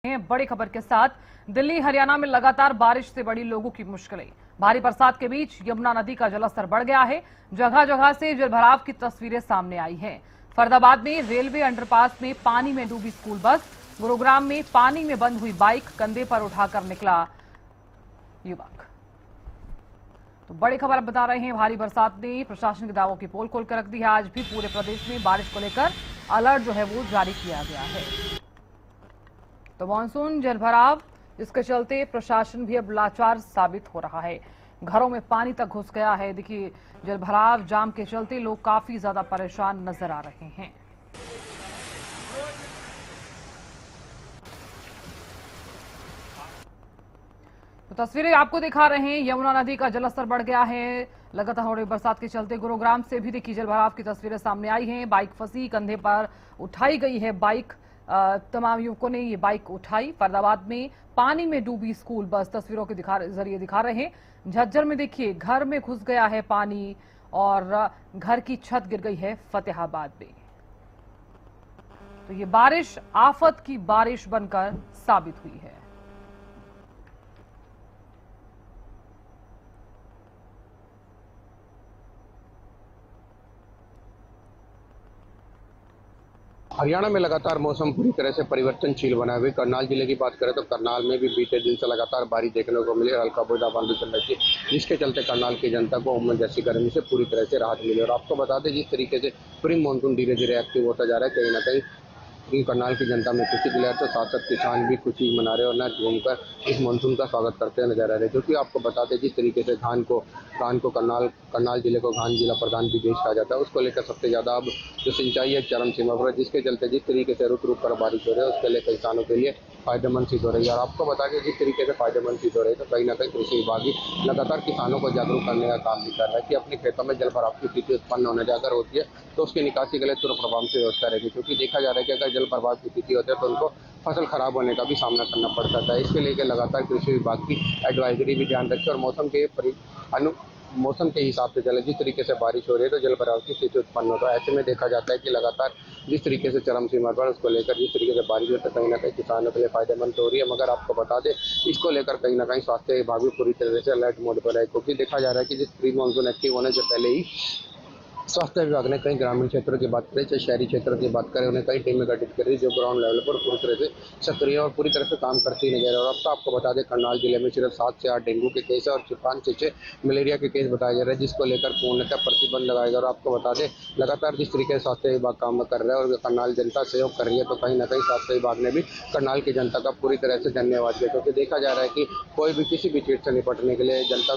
बड़ी खबर के साथ दिल्ली हरियाणा में लगातार बारिश से बड़ी लोगों की मुश्किलें। भारी बरसात के बीच यमुना नदी का जलस्तर बढ़ गया है। जगह जगह से जलभराव की तस्वीरें सामने आई हैं। फरीदाबाद में रेलवे अंडरपास में पानी में डूबी स्कूल बस, गुरुग्राम में पानी में बंद हुई बाइक, कंधे पर उठाकर निकला युवक। तो बड़ी खबर अब बता रहे हैं, भारी बरसात ने प्रशासन के दावों की पोल खोलकर रख दी है। आज भी पूरे प्रदेश में बारिश को लेकर अलर्ट जो है वो जारी किया गया है। तो मानसून जलभराव, इसके चलते प्रशासन भी अब लाचार साबित हो रहा है। घरों में पानी तक घुस गया है। देखिए, जलभराव जाम के चलते लोग काफी ज्यादा परेशान नजर आ रहे हैं। तो तस्वीरें आपको दिखा रहे हैं, यमुना नदी का जलस्तर बढ़ गया है। लगातार हो रही बरसात के चलते गुरुग्राम से भी देखिए जलभराव की तस्वीरें सामने आई हैं। बाइक फंसी, कंधे पर उठाई गई है बाइक। तमाम युवकों ने ये बाइक उठाई। फरीदाबाद में पानी में डूबी स्कूल बस, तस्वीरों के जरिए दिखा रहे हैं। झज्जर में देखिए घर में घुस गया है पानी और घर की छत गिर गई है फतेहाबाद में। तो ये बारिश आफत की बारिश बनकर साबित हुई है। हरियाणा में लगातार मौसम पूरी तरह से परिवर्तनशील बना हुआ है। करनाल जिले की बात करें तो करनाल में भी बीते दिन से लगातार बारिश देखने को मिली। हल्का बूंदाबांदी चल रही थी, जिसके चलते करनाल की जनता को उमस जैसी गर्मी से पूरी तरह से राहत मिली। और आपको बता दें, जिस तरीके से प्री मानसून धीरे धीरे एक्टिव होता जा रहा है, कहीं ना कहीं करनाल की जनता में खुशी दिला, तो साथ साथ किसान भी खुशी मना रहे और न घूमकर इस मानसून का स्वागत करते नजर आ रहे हैं। क्योंकि आपको बताते जिस तरीके से धान को करनाल जिले को धान जिला प्रधान भी देश कहा जाता है, उसको लेकर सबसे ज्यादा अब जो सिंचाई है चरम सीमा पर है, जिसके चलते जिस तरीके से रुक रुक कर बारिश हो रही है, उसके लिए किसानों के लिए फायदेमंद सिद्ध हो रही है। और आपको बता के जिस तरीके से फायदेमंद सिद्ध हो रही है, तो कहीं ना कहीं कृषि विभाग भी लगातार किसानों को जागरूक करने का काम भी कर रहा है कि अपने खेतों में जल भराव की स्थिति उत्पन्न होने जाकर होती है तो उसकी निकासी के लिए तुरंत प्रभाव से व्यवस्था रहेगी। क्योंकि देखा जा रहा है कि अगर जल प्रभाव की स्थिति होती है तो उनको फसल खराब होने का भी सामना करना पड़ सकता है। इसके लेकर लगातार कृषि विभाग की एडवाइजरी भी ध्यान रखे और मौसम के हिसाब से चले। जिस तरीके से बारिश हो रही है तो जल भराव की स्थिति उत्पन्न होता है। ऐसे में देखा जाता है कि लगातार जिस तरीके से चरम सीमा पर उसको लेकर जिस तरीके से बारिश होती है, कहीं ना कहीं किसानों के लिए फायदेमंद हो रही है। मगर आपको बता दें, इसको लेकर कहीं ना कहीं स्वास्थ्य विभाग भी पूरी तरह से अलर्ट मोड पर है। क्योंकि देखा जा रहा है कि जिस प्री मानसून एक्टिव होने से पहले ही स्वास्थ्य विभाग ने कई ग्रामीण क्षेत्रों की बात करें चाहे शहरी क्षेत्रों की बात करें, उन्हें कई टीमें गठित करी जो ग्राउंड लेवल पर पूरी तरह से सक्रिय और पूरी तरह से काम करती नजर है। और अब तो आपको बता दें, करनाल जिले में सिर्फ 7 से 8 डेंगू के केस है और 5 से 6 मलेरिया के केस बताए जा रहे हैं, जिसको लेकर पूर्णतः प्रतिबंध लगाएगा। और आपको बता दें, लगातार जिस तरीके से स्वास्थ्य विभाग काम कर रहा है और करनाल जनता सहयोग कर रही है, तो कहीं ना कहीं स्वास्थ्य विभाग ने भी करनाल की जनता का पूरी तरह से धन्यवाद किया। क्योंकि देखा जा रहा है कि कोई भी किसी भी चीज से निपटने के लिए जनता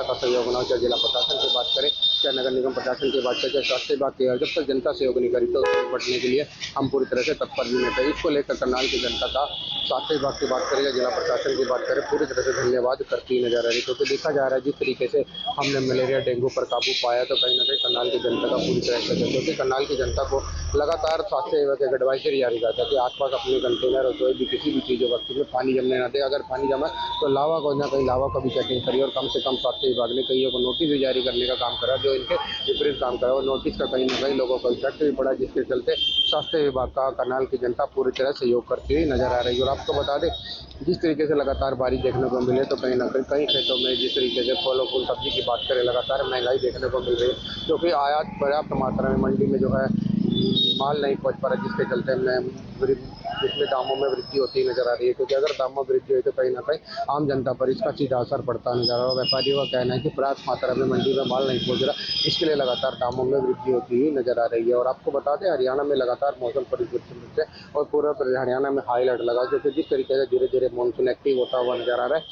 का सहयोग होना, चाहे जिला प्रशासन की बात करें, चाहे नगर निगम प्रशासन की बात करें, चाहे स्वास्थ्य विभाग की, जब तक जनता सहयोग नहीं करी तो उससे निपटने के लिए हम पूरी तरह से तत्पर भी नहीं थे। इसको लेकर करनाल की जनता का स्वास्थ्य विभाग की बात करें या जिला प्रशासन की बात करें, पूरी तरह से धन्यवाद करती नजर आ रही। क्योंकि देखा जा रहा है जिस तरीके से हमने मलेरिया डेंगू पर काबू पाया, तो कहीं ना कहीं करनाल की जनता का पूरी तरह से, क्योंकि करनाल की जनता को लगातार स्वास्थ्य विभाग एक एडवाइजरी जारी करता है कि आसपास अपने कंटेनर और कोई भी किसी भी चीज़ वस्तु में पानी जमने न दे। अगर पानी जमा तो लावा को ना कहीं लावा का भी चेकिंग करिए। और कम से कम स्वास्थ्य विभाग ने कईयों को नोटिस भी जारी करने का काम करा जो इनके विपरीत काम करा, और नोटिस का कहीं ना कई लोगों को इफेक्ट भी पड़ा, जिसके चलते स्वास्थ्य विभाग का करनाल की जनता पूरी तरह सहयोग करती हुई नजर आ रही है। और आपको बता दें, जिस तरीके से लगातार बारिश देखने को मिले, तो कहीं ना कहीं कई खेतों में जिस तरीके से फल और फूल सब्जी की बात करें, लगातार महंगाई देखने को मिल रही है। क्योंकि आयात पर्याप्त मात्रा में मंडी में जो है माल नहीं पहुंच पा रहा, जिसके चलते इसमें दामों में वृद्धि होती नजर आ रही है। क्योंकि अगर दामों में वृद्धि हुई तो कहीं ना कहीं आम जनता पर इसका सीधा असर पड़ता नजर आ रहा है। व्यापारियों का कहना है कि पर्याप्त मात्रा में मंडी में माल नहीं पहुंच रहा, इसके लिए लगातार दामों में वृद्धि होती हुई नजर आ रही है। और आपको बता दें, हरियाणा में लगातार मौसम परिवर्तन से और पूरा हरियाणा में हाई अलर्ट लगा, क्योंकि जिस तरीके से धीरे धीरे मानसून एक्टिव होता हुआ नजर आ रहा है,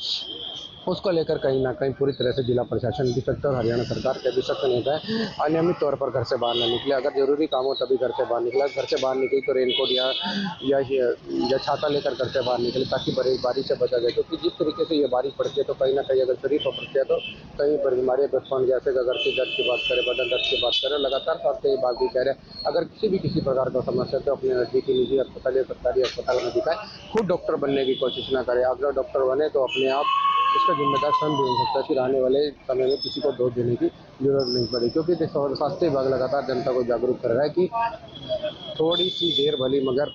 उसको लेकर कहीं ना कहीं पूरी तरह से जिला प्रशासन भी सख्त और हरियाणा सरकार के भी सख्त नेता है अनियमित तौर पर घर से बाहर न निकले। अगर जरूरी काम हो तभी घर से बाहर निकला, घर से बाहर निकली तो रेनकोट या छाता लेकर घर से बाहर निकले, ताकि बारिश से बचा जाए। क्योंकि जिस तरीके से ये बारिश पड़ती है, तो कहीं ना कहीं अगर शरीर पर पड़ती है तो कहीं पर बीमारियां उत्पन्न, जैसे अगर से दर्द की बात करें, बदन दर्द की बात करें, लगातार स्वास्थ्य विभाग भी कह रहे हैं अगर किसी प्रकार का समस्या तो अपने नजदीकी निजी अस्पताल या सरकारी अस्पताल में दिखाएं। खुद डॉक्टर बनने की कोशिश न करें। अगर डॉक्टर बने तो अपने आप इसका जिम्मेदार स्वयं भी हो सकता है। फिर आने वाले समय में किसी को दोष देने की जरूरत नहीं पड़ी। क्योंकि स्वास्थ्य विभाग लगातार जनता को जागरूक कर रहा है कि थोड़ी सी देर भली मगर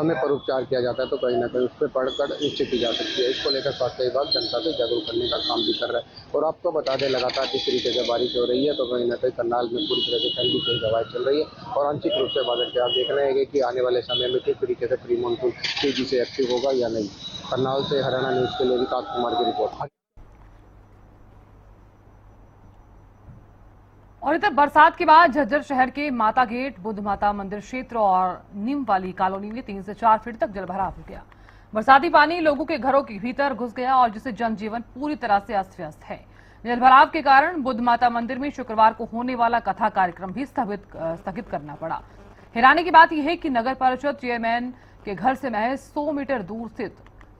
समय पर उपचार किया जाता है तो कहीं ना कहीं उस पर पढ़कर निश्चित की जा सकती है। इसको लेकर स्वास्थ्य विभाग जनता से जागरूक करने का काम भी कर रहा है। और आपको बता दें, लगातार जिस तरीके से बारिश हो रही है तो कहीं ना कहीं करनाल में पूरी तरह से ठंडी तेज हवाएं चल रही है और आंशिक रूप से बादल के आप देख रहे हैं कि आने वाले समय में किस तरीके से प्री मानसून तेजी से एक्टिव होगा या नहीं। करनाल से हरियाणा न्यूज के लिए विकास कुमार की रिपोर्ट। और इधर बरसात के बाद झज्जर शहर के माता गेट, बुद्ध माता मंदिर क्षेत्र और नीम वाली कॉलोनी में 3 से 4 फीट तक जलभराव हो गया। बरसाती पानी लोगों के घरों के भीतर घुस गया और जिससे जनजीवन पूरी तरह से अस्त व्यस्त है। जलभराव के कारण बुद्ध माता मंदिर में शुक्रवार को होने वाला कथा कार्यक्रम भी स्थगित करना पड़ा। हैरानी की बात यह है कि नगर परिषद चेयरमैन के घर से महज 100 मीटर दूर स्थित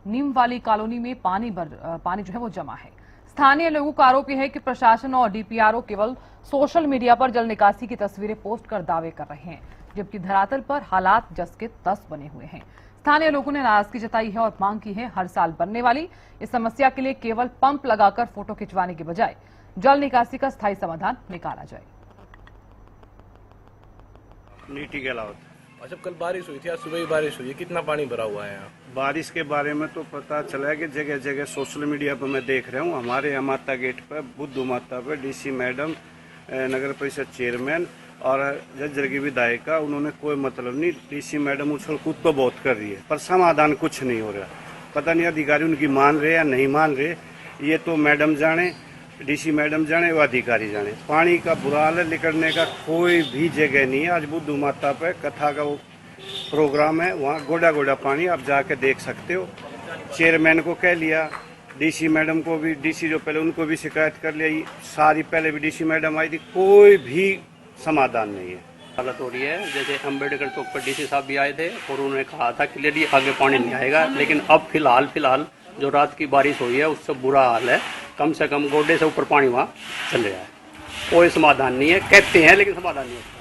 नीम वाली कॉलोनी में पानी जो है वो जमा है। स्थानीय लोगों का आरोप है कि प्रशासन और डीपीआरओ केवल सोशल मीडिया पर जल निकासी की तस्वीरें पोस्ट कर दावे कर रहे हैं, जबकि धरातल पर हालात जस के तस बने हुए हैं। स्थानीय लोगों ने नाराजगी जताई है और मांग की है हर साल बनने वाली इस समस्या के लिए केवल पंप लगाकर फोटो खिंचवाने के बजाय जल निकासी का स्थायी समाधान निकाला जाए। नीति के अलावा अच्छा, कल बारिश हुई थी, आज सुबह ही बारिश हुई है, कितना पानी भरा हुआ है यहाँ? बारिश के बारे में तो पता चला है कि जगह जगह सोशल मीडिया पर मैं देख रहा हूँ। हमारे यहाँ माता गेट पर, बुद्ध माता पर डीसी मैडम, नगर परिषद चेयरमैन और जज्जर की विधायिका, उन्होंने कोई मतलब नहीं। डीसी मैडम उछल कूद तो बहुत कर रही है पर समाधान कुछ नहीं हो रहा। पता नहीं अधिकारी उनकी मान रहे या नहीं मान रहे, ये तो मैडम जाने, डीसी मैडम जाने, वो अधिकारी जाने। पानी का बुरा हाल है, निकलने का कोई भी जगह नहीं है। आज बुद्ध माता पे कथा का वो प्रोग्राम है, वहाँ गोडा गोडा पानी, आप जाके देख सकते हो। चेयरमैन को कह लिया, डीसी मैडम को भी, डीसी जो पहले उनको भी शिकायत कर लिया, सारी पहले भी डीसी मैडम आई थी, कोई भी समाधान नहीं है। हालत हो रही है। जैसे अम्बेडकर चौक पर डीसी साहब भी आए थे और उन्होंने कहा था क्लियरली आगे पानी नहीं आएगा, लेकिन अब फिलहाल जो रात की बारिश हुई है उससे बुरा हाल है। कम से कम गोडे से ऊपर पानी वहाँ चल रहा है, कोई समाधान नहीं है। कहते हैं लेकिन समाधान नहीं है।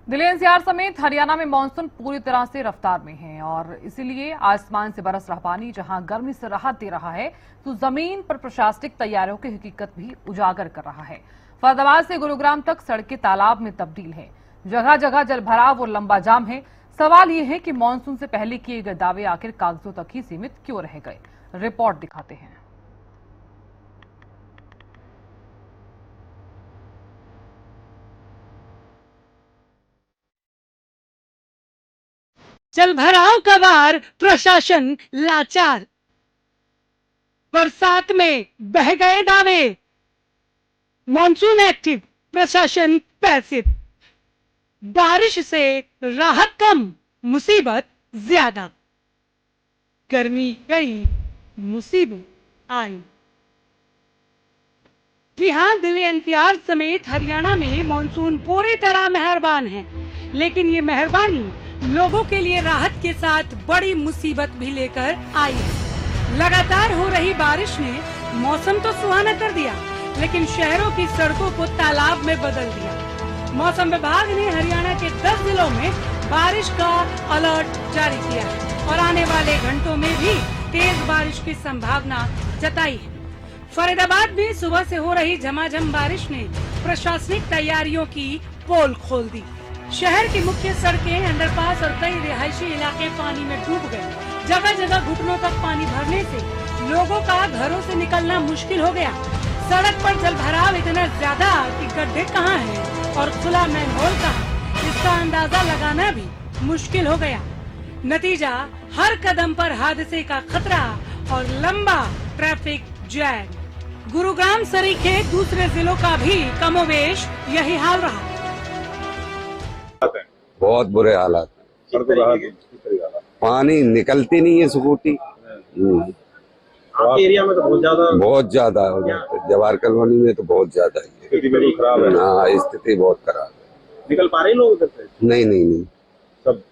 दिल्ली एनसीआर समेत हरियाणा में मानसून पूरी तरह से रफ्तार में है और इसीलिए आसमान से बरस रहा पानी जहां गर्मी से राहत दे रहा है तो जमीन पर प्रशासनिक तैयारियों की हकीकत भी उजागर कर रहा है। फरीदाबाद से गुरुग्राम तक सड़कें तालाब में तब्दील है, जगह जगह जलभराव और लंबा जाम है। सवाल यह है कि मानसून से पहले किए गए दावे आखिर कागजों तक ही सीमित क्यों रह गए। रिपोर्ट दिखाते हैं। जलभराव का वार, प्रशासन लाचार। बरसात में बह गए दावे, मॉनसून एक्टिव, प्रशासन पैसिव। बारिश से राहत कम, मुसीबत ज्यादा। गर्मी गई, मुसीबत आई। जी हाँ, दिल्ली एनसीआर समेत हरियाणा में मॉनसून पूरी तरह मेहरबान है, लेकिन ये मेहरबानी लोगों के लिए राहत के साथ बड़ी मुसीबत भी लेकर आई है। लगातार हो रही बारिश ने मौसम तो सुहाना कर दिया, लेकिन शहरों की सड़कों को तालाब में बदल दिया। मौसम विभाग ने हरियाणा के 10 जिलों में बारिश का अलर्ट जारी किया है और आने वाले घंटों में भी तेज बारिश की संभावना जताई है। फरीदाबाद में सुबह से हो रही झमाझम बारिश ने प्रशासनिक तैयारियों की पोल खोल दी। शहर की मुख्य सड़कें, अंडरपास और कई रिहायशी इलाके पानी में डूब गए। जगह जगह घुटनों तक पानी भरने से लोगों का घरों से निकलना मुश्किल हो गया। सड़क पर जलभराव इतना ज्यादा कि गड्ढे कहाँ हैं और खुला मैनहोल कहाँ, इसका अंदाजा लगाना भी मुश्किल हो गया। नतीजा, हर कदम पर हादसे का खतरा और लंबा ट्रैफिक जैम। गुरुग्राम सरीखे दूसरे जिलों का भी कमोवेश यही हाल रहा। बहुत बुरे हालात, पानी निकलती नहीं है स्कूटी। आपके एरिया में तो बहुत ज्यादा जवाहर कॉलोनी में तो बहुत ज्यादा है। स्थिति बड़ी खराब है। हाँ, स्थिति बहुत खराब है। निकल पा रहे लोग उधर से? नहीं सब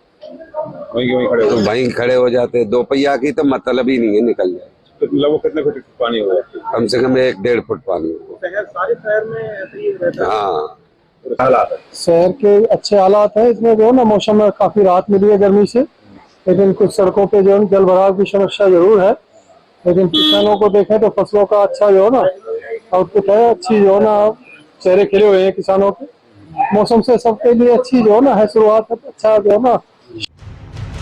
वहीं खड़े तो वहीं खड़े हो जाते। 2 पहिया की तो मतलब ही नहीं है निकल जाए। तो लगभग कितने फुट पानी हो गया? कम से कम 1-1.5 फुट पानी हो। सारे शहर में ऐसे ही रहता है। हाँ, हालात है। शहर के अच्छे हालात है। इसमें जो है ना, मौसम में काफी राहत मिली है गर्मी से, लेकिन कुछ सड़कों पे जो है जल भराव की समस्या जरूर है। लेकिन किसानों को देखें तो फसलों का अच्छा जो है ना आउटपुट है, अच्छी जो है ना चेहरे खिले हुए हैं किसानों के। मौसम से सबके लिए अच्छी जो है ना है शुरुआत, अच्छा जो है ना।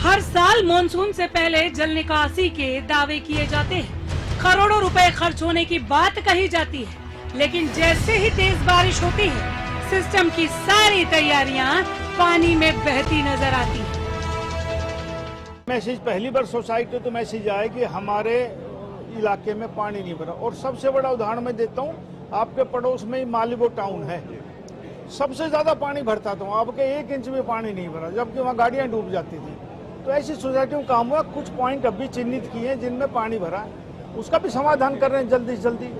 हर साल मानसून से पहले जल निकासी के दावे किए जाते हैं, करोड़ों रुपए खर्च होने की बात कही जाती है, लेकिन जैसे ही तेज बारिश होती है सिस्टम की सारी तैयारियां पानी में बहती नजर आती है। मैसेज पहली बार सोसाइटी तो मैसेज आए कि हमारे इलाके में पानी नहीं भरा, और सबसे बड़ा उदाहरण मैं देता हूँ, आपके पड़ोस में ही मालिबो टाउन है, सबसे ज्यादा पानी भरता था, आपके 1 इंच में पानी नहीं भरा, जबकि वहाँ गाड़ियाँ डूब जाती थी। तो ऐसी सोसाइटी में काम हुआ, कुछ पॉइंट अभी चिन्हित किए हैं जिनमें पानी भरा है, उसका भी समाधान कर रहे हैं जल्दी से जल्दी।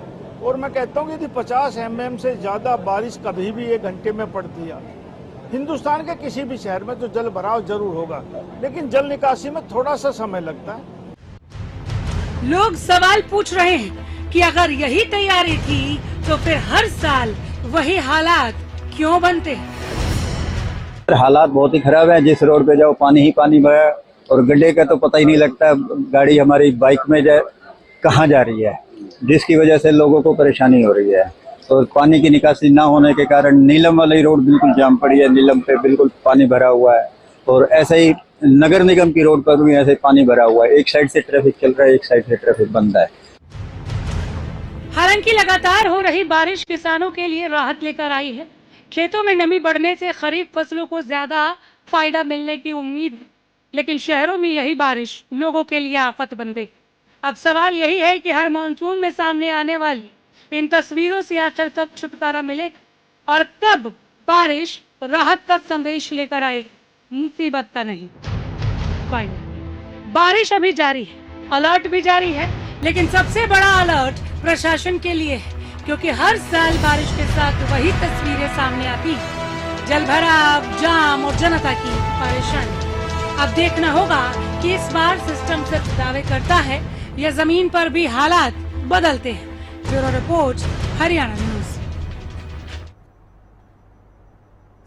और मैं कहता हूँ कि यदि 50 mm से ज्यादा बारिश कभी भी 1 घंटे में पड़ती है, हिंदुस्तान के किसी भी शहर में तो जल भराव जरूर होगा, लेकिन जल निकासी में थोड़ा सा समय लगता है। लोग सवाल पूछ रहे हैं कि अगर यही तैयारी थी तो फिर हर साल वही हालात क्यों बनते हैं? हालात बहुत ही खराब है, जिस रोड पे जाओ पानी ही पानी भरा, और गड्ढे का तो पता ही नहीं लगता गाड़ी हमारी बाइक में जाए कहाँ जा रही है, जिसकी वजह से लोगों को परेशानी हो रही है। और पानी की निकासी ना होने के कारण नीलम वाली रोड बिल्कुल जाम पड़ी है, नीलम पे बिल्कुल पानी भरा हुआ है, और ऐसे ही नगर निगम की रोड पर भी ऐसे पानी भरा हुआ है, एक साइड से ट्रैफिक चल रहा है, एक साइड से ट्रैफिक बंद है। हालांकि लगातार हो रही बारिश किसानों के लिए राहत लेकर आई है, खेतों में नमी बढ़ने से खरीफ फसलों को ज्यादा फायदा मिलने की उम्मीद है, लेकिन शहरों में यही बारिश लोगों के लिए आफत बन गई। अब सवाल यही है कि हर मानसून में सामने आने वाली इन तस्वीरों से आखिर कब छुटकारा मिलेगा और कब बारिश राहत का संदेश लेकर आए, मुसीबत का नहीं। बारिश अभी जारी है, अलर्ट भी जारी है, लेकिन सबसे बड़ा अलर्ट प्रशासन के लिए है, क्योंकि हर साल बारिश के साथ वही तस्वीरें सामने आती हैं, जलभराव, जाम और जनता की परेशानी। अब देखना होगा कि इस बार सिस्टम सिर्फ दावे करता है या जमीन पर भी हालात बदलते हैं। Bureau report, Haryana news.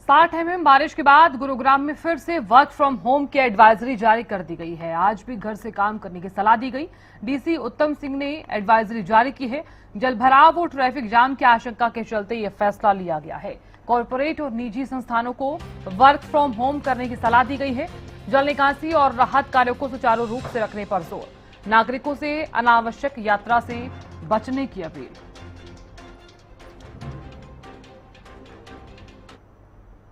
60 mm बारिश के बाद गुरुग्राम में फिर से वर्क फ्रॉम होम की एडवाइजरी जारी कर दी गई है। आज भी घर से काम करने की सलाह दी गई। डीसी उत्तम सिंह ने एडवाइजरी जारी की है। जलभराव और ट्रैफिक जाम की आशंका के चलते यह फैसला लिया गया है। कॉरपोरेट और निजी संस्थानों को वर्क फ्रॉम होम करने की सलाह दी गई है। जल निकासी और राहत कार्यों को सुचारू रूप से रखने पर जोर। नागरिकों से अनावश्यक यात्रा से बचने की अपील।